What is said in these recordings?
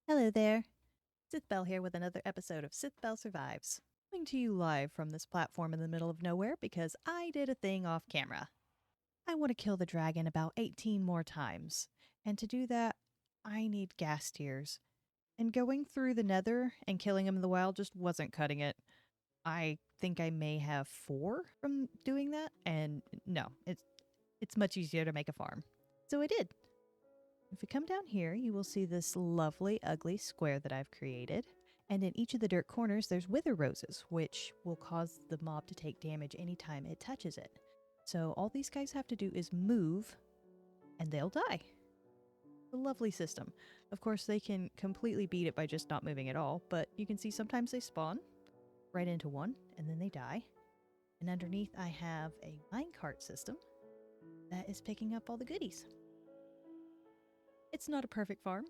Hello there. Sithbelle here with another episode of Sithbelle Survives. Coming to you live from this platform in the middle of nowhere because I did a thing off camera. I want to kill the dragon about 18 more times, and to do that, I need gas tears. And going through the nether and killing him in the wild just wasn't cutting it. I think I may have 4 from doing that, and no, it's much easier to make a farm. So I did. If you come down here, you will see this lovely, ugly square that I've created. And in each of the dirt corners, there's wither roses, which will cause the mob to take damage anytime it touches it. So all these guys have to do is move, and they'll die. A lovely system. Of course, they can completely beat it by just not moving at all, but you can see sometimes they spawn right into one, and then they die. And underneath, I have a minecart system that is picking up all the goodies. It's not a perfect farm.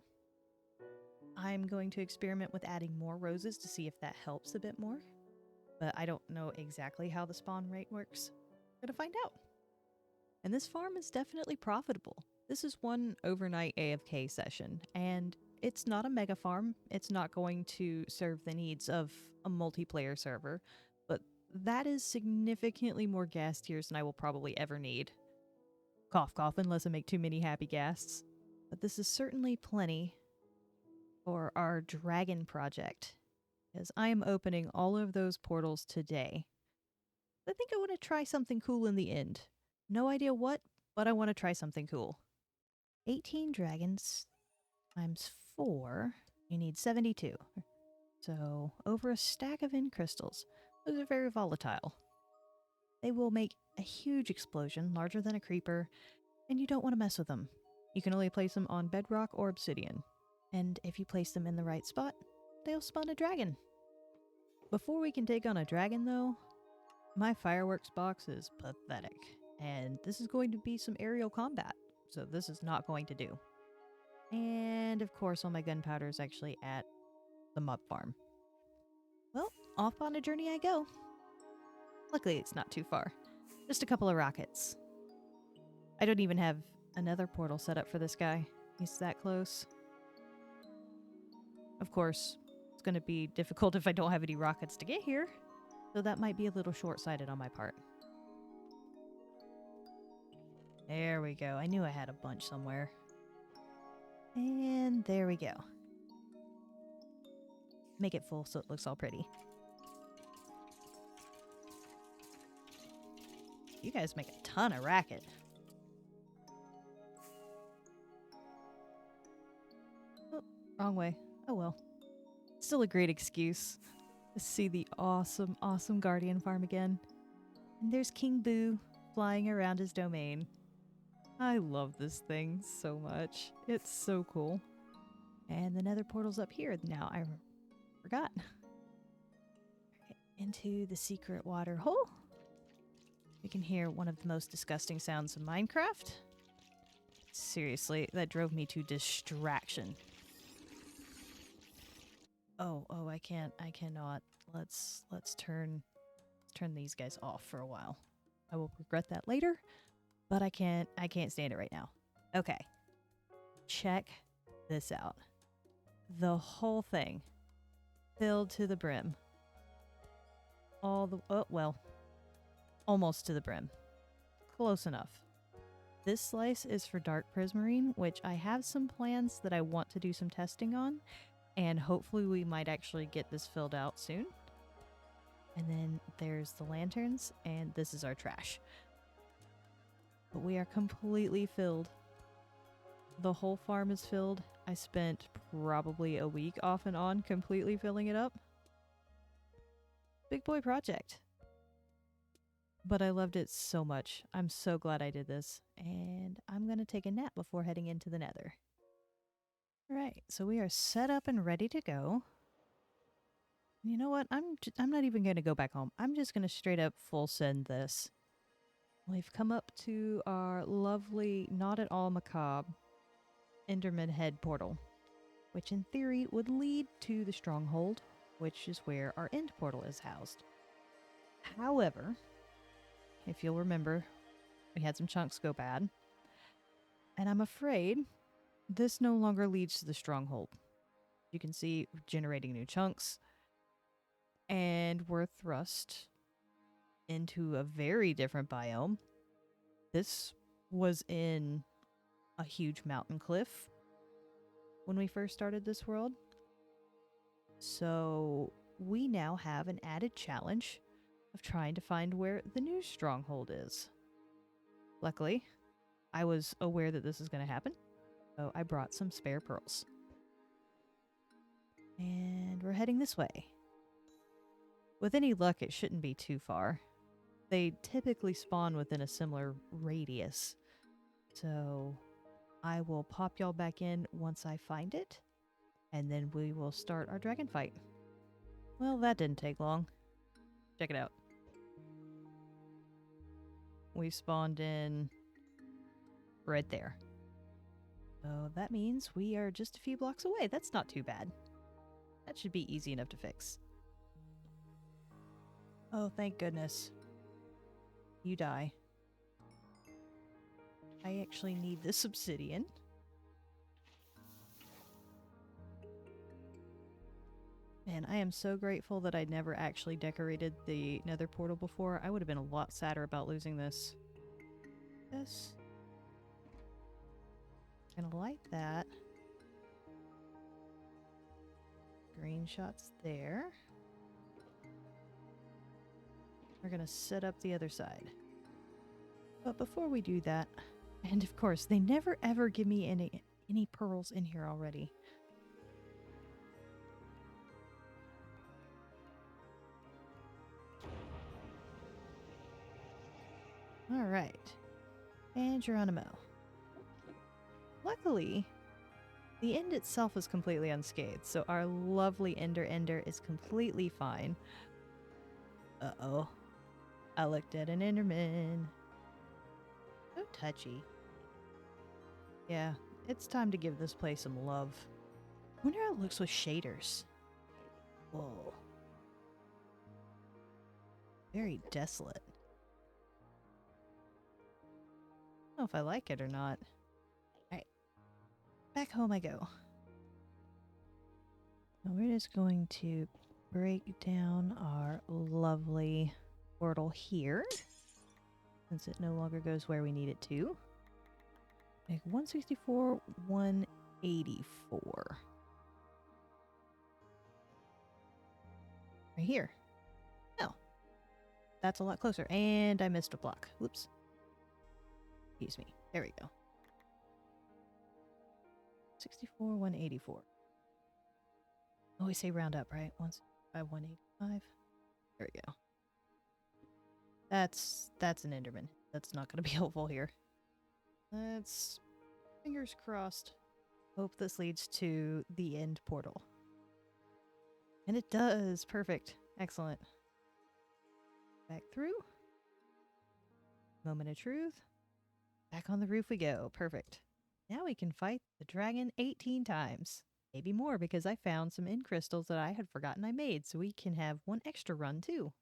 I'm going to experiment with adding more roses to see if that helps a bit more. But I don't know exactly how the spawn rate works. I'm gonna find out. And this farm is definitely profitable. This is one overnight AFK session, and it's not a mega farm. It's not going to serve the needs of a multiplayer server, but that is significantly more gas tiers than I will probably ever need. Cough, cough, unless I make too many happy ghasts. But this is certainly plenty for our dragon project, because I am opening all of those portals today. I think I want to try something cool in the end. No idea what, but I want to try something cool. 18 dragons times 4, you need 72. So over a stack of end crystals. Those are very volatile. They will make a huge explosion, larger than a creeper, and you don't want to mess with them. You can only place them on bedrock or obsidian. And if you place them in the right spot, they'll spawn a dragon. Before we can take on a dragon, though, my fireworks box is pathetic. And this is going to be some aerial combat, so this is not going to do. And of course, all my gunpowder is actually at the mob farm. Well, off on a journey I go. Luckily, it's not too far. Just a couple of rockets. I don't even have another portal set up for this guy. He's that close. Of course, it's going to be difficult if I don't have any rockets to get here, so that might be a little short-sighted on my part. There we go. I knew I had a bunch somewhere. And there we go. Make it full so it looks all pretty. You guys make a ton of racket. Oh, wrong way. Oh well. Still a great excuse to see the awesome, awesome Guardian farm again. And there's King Boo flying around his domain. I love this thing so much. It's so cool. And the nether portal's up here now. I forgot. Into the secret water hole. You can hear one of the most disgusting sounds in Minecraft. Seriously, that drove me to distraction. Oh, I cannot. Let's turn these guys off for a while. I will regret that later, but I can't stand it right now. Okay. Check this out. The whole thing filled to the brim. Almost to the brim. Close enough. This slice is for dark prismarine, which I have some plans that I want to do some testing on, and hopefully we might actually get this filled out soon. And then there's the lanterns, and this is our trash. But we are completely filled. The whole farm is filled. I spent probably a week off and on completely filling it up. Big boy project. But I loved it so much. I'm so glad I did this. And I'm going to take a nap before heading into the nether. Alright, so we are set up and ready to go. You know what? I'm not even going to go back home. I'm just going to straight up full send this. We've come up to our lovely, not at all macabre, Enderman Head portal, which in theory would lead to the stronghold, which is where our end portal is housed. However, if you'll remember, we had some chunks go bad, and I'm afraid this no longer leads to the stronghold. You can see generating new chunks. And we're thrust into a very different biome. This was in a huge mountain cliff when we first started this world. So we now have an added challenge of trying to find where the new stronghold is. Luckily, I was aware that this is going to happen, so I brought some spare pearls. And we're heading this way. With any luck, it shouldn't be too far. They typically spawn within a similar radius. So I will pop y'all back in once I find it, and then we will start our dragon fight. Well, that didn't take long. Check it out. We spawned in right there. So that means we are just a few blocks away. That's not too bad. That should be easy enough to fix. Oh, thank goodness. You die. I actually need this obsidian. Man, I am so grateful that I never actually decorated the nether portal before. I would have been a lot sadder about losing this. Yes. Gonna light that. Green shots there. We're gonna set up the other side. But before we do that, and of course, they never ever give me any pearls in here already. Alright. And Geronimo. Luckily, the end itself is completely unscathed, so our lovely Ender is completely fine. Uh-oh. I looked at an Enderman. So touchy. Yeah, it's time to give this place some love. I wonder how it looks with shaders. Whoa. Very desolate. I don't know if I like it or not. Alright. Back home I go. Now we're just going to break down our lovely portal here, since it no longer goes where we need it to. Make 164, 184. Right here. Oh. That's a lot closer. And I missed a block. Whoops. Excuse me. There we go. 64, 184. Always say round up, right? 165, 185. There we go. That's an Enderman. That's not going to be helpful here. Let's fingers crossed. Hope this leads to the end portal. And it does. Perfect. Excellent. Back through. Moment of truth. Back on the roof we go. Perfect. Now we can fight the dragon 18 times. Maybe more, because I found some end crystals that I had forgotten I made, so we can have one extra run too.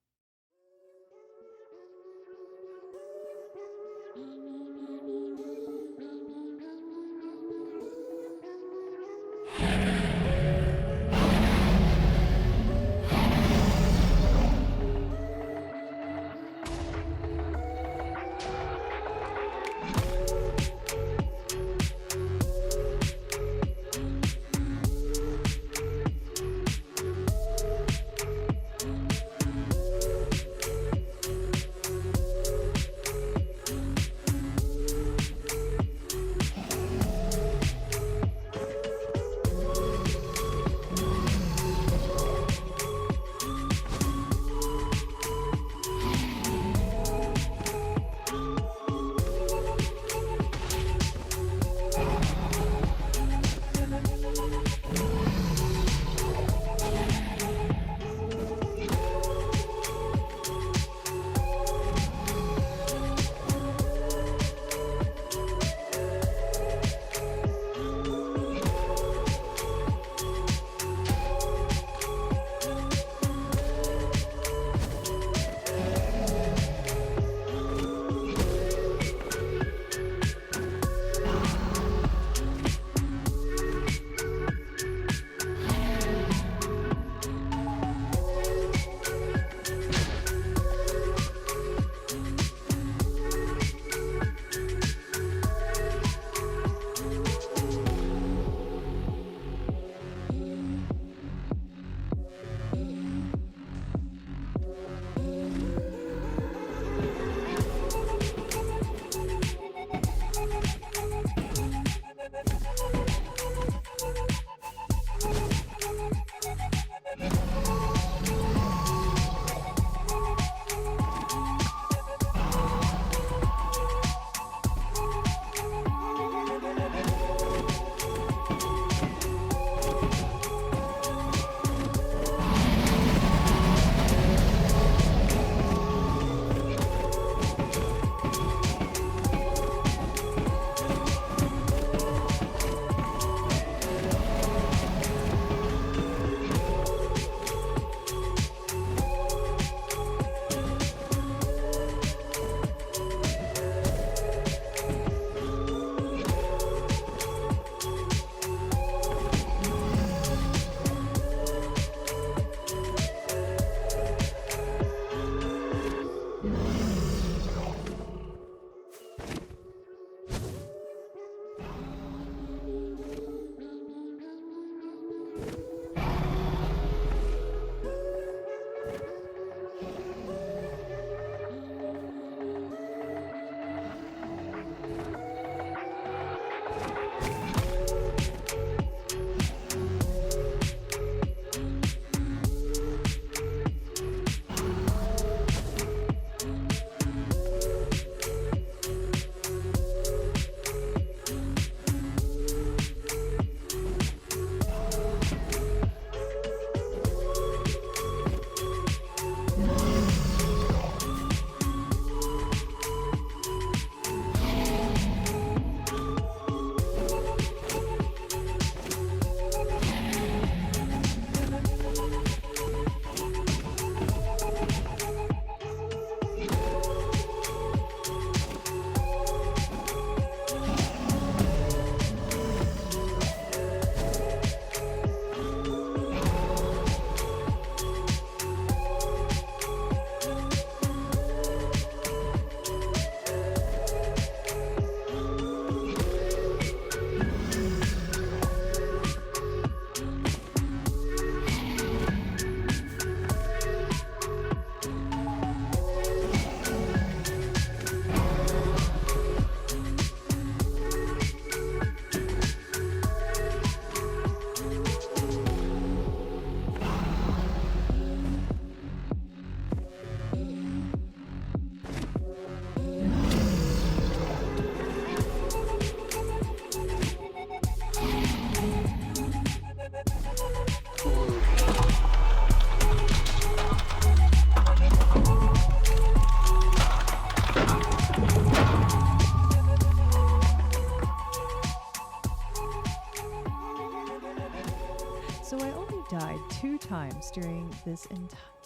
So I only died 2 times during this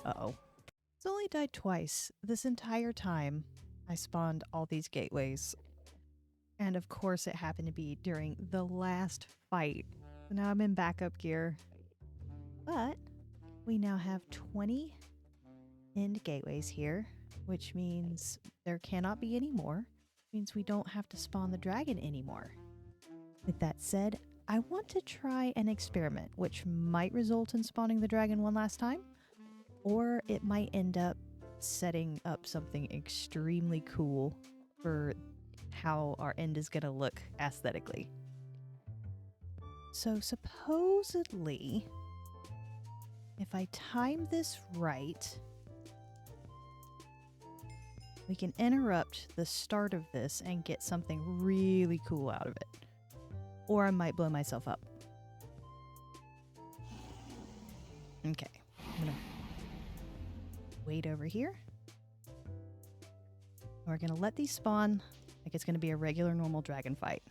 uh-oh. It's only died twice this entire time I spawned all these gateways. And of course it happened to be during the last fight. So now I'm in backup gear. But we now have 20 end gateways here, which means there cannot be any more. Means we don't have to spawn the dragon anymore. With that said, I want to try an experiment, which might result in spawning the dragon one last time, or it might end up setting up something extremely cool for how our end is going to look aesthetically. So supposedly, if I time this right, we can interrupt the start of this and get something really cool out of it. Or I might blow myself up. Okay, I'm gonna wait over here. We're gonna let these spawn like it's gonna be a regular normal dragon fight.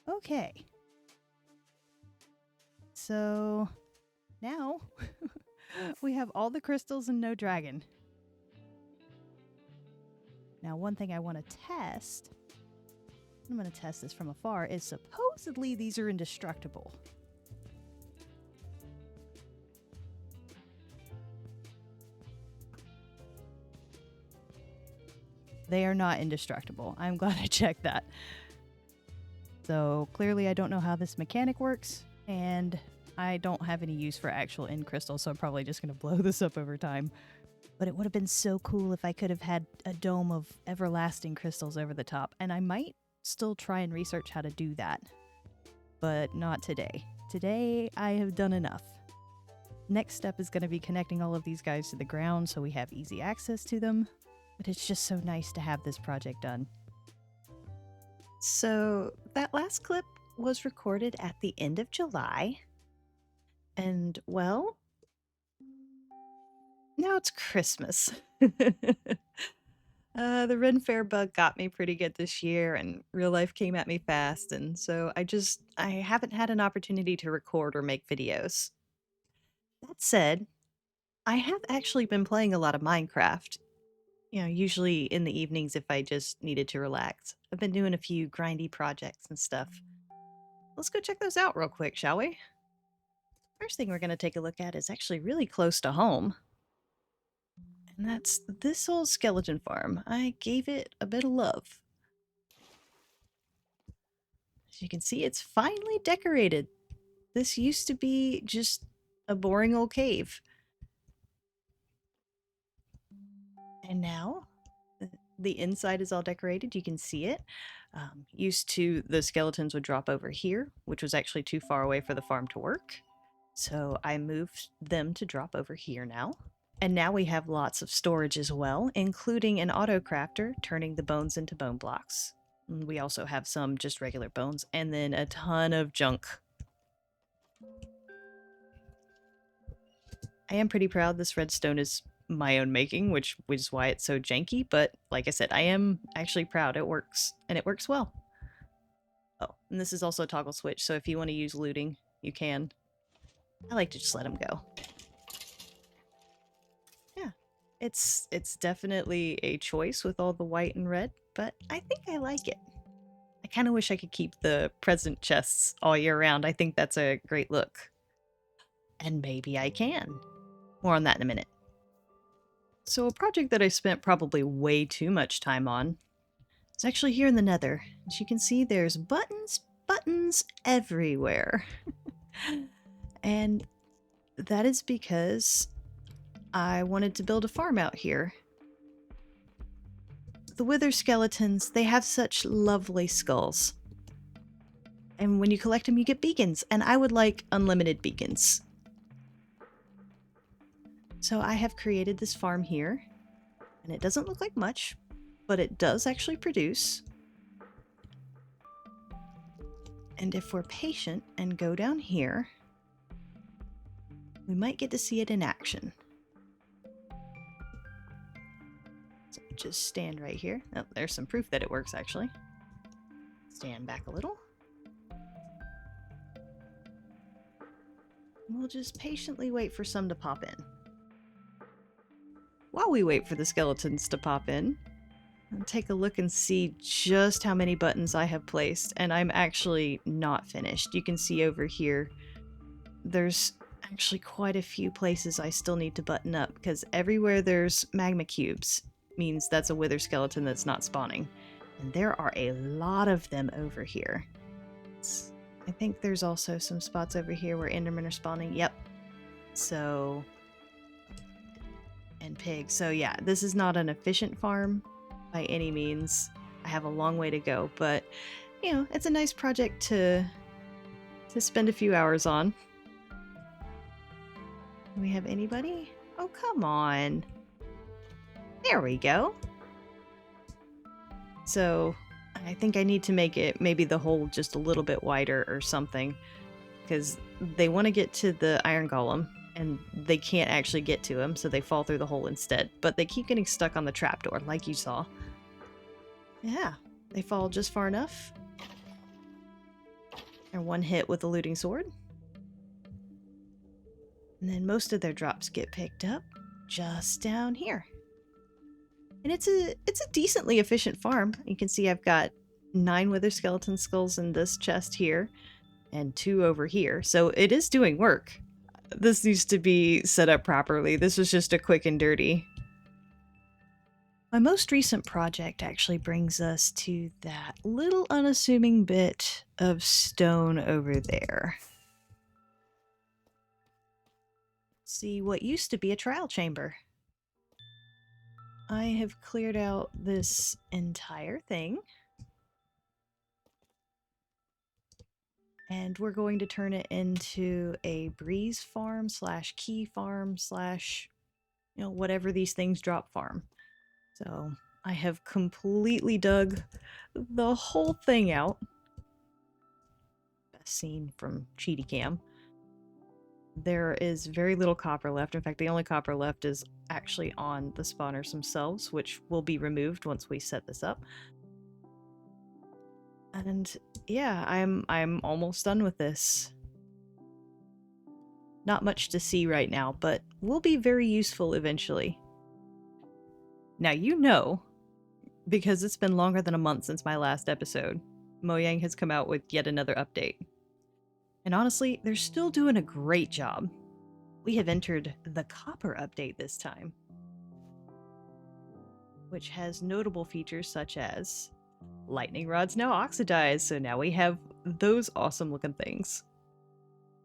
Okay. So now we have all the crystals and no dragon. Now, one thing I want to test, I'm going to test this from afar, is supposedly these are indestructible. They are not indestructible. I'm glad I checked that. So clearly I don't know how this mechanic works, and I don't have any use for actual end crystals, so I'm probably just going to blow this up over time. But it would have been so cool if I could have had a dome of everlasting crystals over the top, and I might still try and research how to do that. But not today. Today, I have done enough. Next step is going to be connecting all of these guys to the ground so we have easy access to them. But it's just so nice to have this project done. So that last clip was recorded at the end of July. And, well, now it's Christmas. The Ren Fair bug got me pretty good this year, and real life came at me fast, and so I haven't had an opportunity to record or make videos. That said, I have actually been playing a lot of Minecraft. You know, usually in the evenings if I just needed to relax. I've been doing a few grindy projects and stuff. Let's go check those out real quick, shall we? First thing we're going to take a look at is actually really close to home. And that's this old skeleton farm. I gave it a bit of love. As you can see, it's finely decorated. This used to be just a boring old cave. And now, the inside is all decorated. You can see it. Used to, the skeletons would drop over here, which was actually too far away for the farm to work. So I moved them to drop over here now. And now we have lots of storage as well, including an auto crafter turning the bones into bone blocks. We also have some just regular bones, and then a ton of junk. I am pretty proud this redstone is my own making, which is why it's so janky, but like I said, I am actually proud it works, and it works well. Oh, and this is also a toggle switch, so if you want to use looting, you can. I like to just let them go. Yeah, it's definitely a choice with all the white and red, but I think I like it. I kind of wish I could keep the present chests all year round. I think that's a great look. And maybe I can. More on that in a minute. So a project that I spent probably way too much time on is actually here in the Nether. As you can see, there's buttons everywhere. And that is because I wanted to build a farm out here. The wither skeletons, they have such lovely skulls. And when you collect them, you get beacons, and I would like unlimited beacons. So I have created this farm here, and it doesn't look like much, but it does actually produce. And if we're patient and go down here, we might get to see it in action. So just stand right here. Oh, there's some proof that it works, actually. Stand back a little. We'll just patiently wait for some to pop in. While we wait for the skeletons to pop in, I'll take a look and see just how many buttons I have placed, and I'm actually not finished. You can see over here, there's actually quite a few places I still need to button up, because everywhere there's magma cubes means that's a wither skeleton that's not spawning. And there are a lot of them over here. I think there's also some spots over here where endermen are spawning. Yep. So... and pigs. So yeah, this is not an efficient farm by any means. I have a long way to go, but you know, it's a nice project to spend a few hours on. Do we have anybody? Oh, come on. There we go. So I think I need to make it maybe the hole just a little bit wider or something, because they want to get to the iron golem and they can't actually get to him, so they fall through the hole instead. But they keep getting stuck on the trapdoor, like you saw. Yeah, they fall just far enough. They're one hit with the looting sword. And then most of their drops get picked up just down here. And it's a decently efficient farm. You can see I've got 9 wither skeleton skulls in this chest here, and 2 over here. So it is doing work. This needs to be set up properly. This was just a quick and dirty. My most recent project actually brings us to that little unassuming bit of stone over there. See what used to be a trial chamber. I have cleared out this entire thing. And we're going to turn it into a breeze farm slash key farm slash, you know, whatever these things drop farm. So I have completely dug the whole thing out. Best scene from Cheaty Cam. There is very little copper left. In fact, the only copper left is actually on the spawners themselves, which will be removed once we set this up. And yeah, I'm almost done with this. Not much to see right now, but will be very useful eventually. Now you know, because it's been longer than a month since my last episode, Mojang has come out with yet another update. And honestly, they're still doing a great job. We have entered the copper update this time, which has notable features such as lightning rods now oxidized, so now we have those awesome looking things.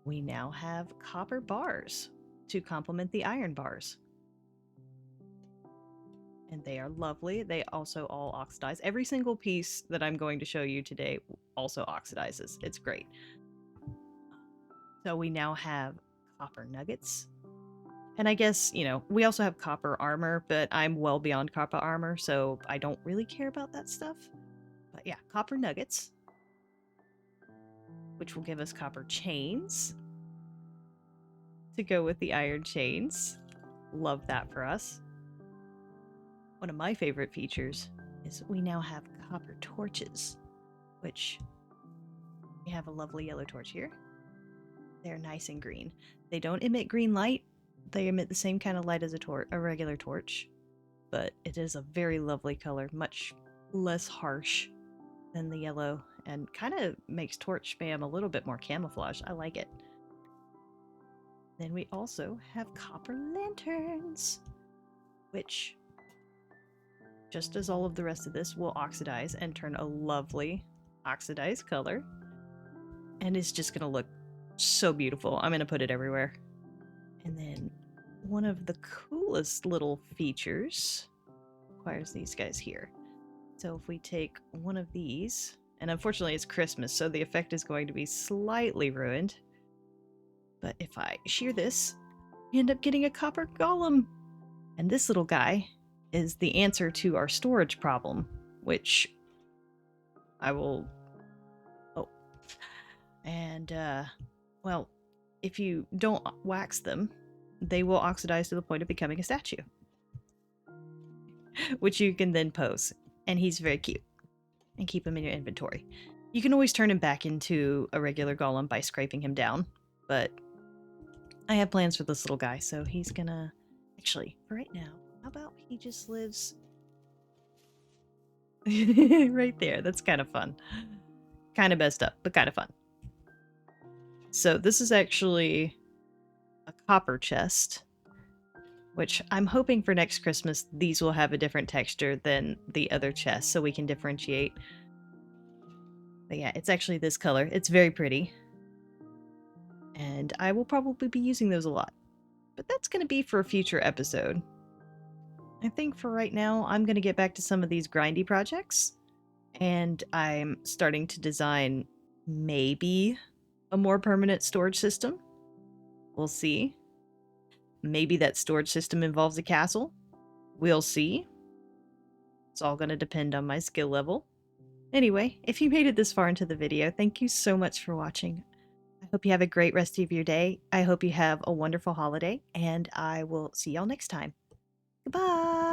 We now have copper bars to complement the iron bars. And they are lovely. They also all oxidize. Every single piece that I'm going to show you today also oxidizes. It's great. So we now have copper nuggets. And I guess, you know, we also have copper armor, but I'm well beyond copper armor, so I don't really care about that stuff. But yeah, copper nuggets, which will give us copper chains to go with the iron chains. Love that for us. One of my favorite features is we now have copper torches, which we have a lovely yellow torch here. They're nice and green. They don't emit green light. They emit the same kind of light as a regular torch, but it is a very lovely color, much less harsh than the yellow, and kind of makes torch spam a little bit more camouflage. I like it. Then we also have copper lanterns, which, just as all of the rest of this, will oxidize and turn a lovely oxidized color. And it's just going to look so beautiful. I'm going to put it everywhere. And then one of the coolest little features requires these guys here. So if we take one of these, and unfortunately it's Christmas, so the effect is going to be slightly ruined. But if I shear this, we end up getting a copper golem. And this little guy is the answer to our storage problem, which I will... Oh. And, well, if you don't wax them, they will oxidize to the point of becoming a statue. which you can then pose. And he's very cute. And keep him in your inventory. You can always turn him back into a regular golem by scraping him down, but I have plans for this little guy, so he's gonna... Actually, for right now, how about he just lives right there? That's kind of fun. Kind of messed up, but kind of fun. So this is actually a copper chest, which I'm hoping for next Christmas these will have a different texture than the other chests so we can differentiate. But yeah, it's actually this color. It's very pretty. And I will probably be using those a lot. But that's going to be for a future episode. I think for right now, I'm going to get back to some of these grindy projects. And I'm starting to design maybe a more permanent storage system. We'll see. Maybe that storage system involves a castle. We'll see. It's all going to depend on my skill level. Anyway, if you made it this far into the video, thank you so much for watching. I hope you have a great rest of your day. I hope you have a wonderful holiday, and I will see y'all next time. Goodbye!